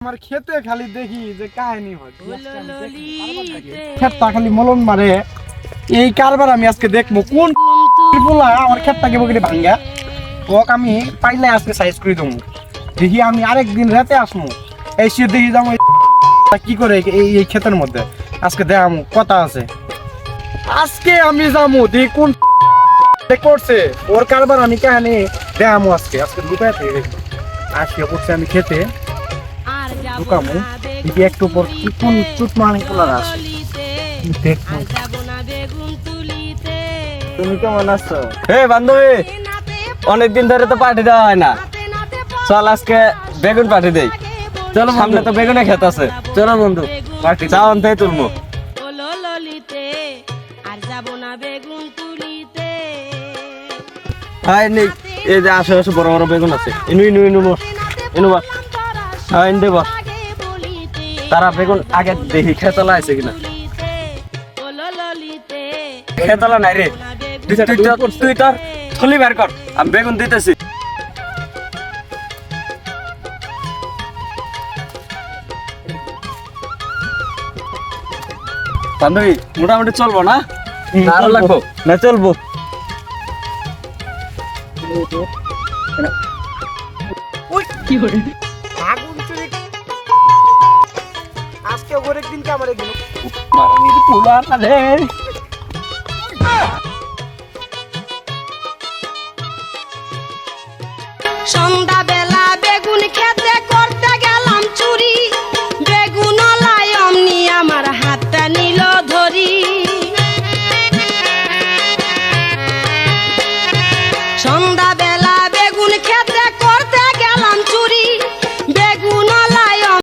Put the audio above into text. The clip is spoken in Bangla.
আমার খেতে খালি দেখি যে কাহিনী হয় ক্ষেতটা খালি মলন মারে এই কারবার আমি আজকে দেখবো কোন পোলা আমার ক্ষেতটাকে বগিরে ভাঙ্গা ওক আমি পাইলে আজকে সাইজ করে দেবো দেখি আমি আরেকদিন রাতে আসবো এসে দেখি যাবো কি করে এই ক্ষেতের মধ্যে আজকে দেখামু কথা আছে আজকে আমি যাবো দেখি কোন করছে ওর কারবার আমি কাহিনী দেখামু আজকে আজকে লুকায় থেকে দেখি আজকে করছে আমি খেতে ঢুকামু দেখি একটু পর কি কোন চুট মানে পোলার আসে দেখবো তুমি কেমন আছো? হে বান্ধবী, অনেকদিন ধরে তো পার্টি দেওয়া হয় না, চল আজকে বেগুন পার্টি দেই। চলো, সামনে তো বেগুনে খেত আছে, চলো বন্ধু পার্টি চাও আনতেই তুলবো। হাই নেই, এই যে আশেপাশে বড় বড় বেগুন আছে, ইনু ইনু ইনু বস, ইনু বস, হ্যাঁ ইনু বস। তারা বেগুন আগে দেখি খেতলা আছে কিনা। খেতলা নাই রে, তুই তোর থলি বের কর, আমি বেগুন দিতেছি। বান্ধবী মোটামুটি চলবো না? আরো লাগবো না? চলবো। আজকে ওর একদিন কে আমার একদিন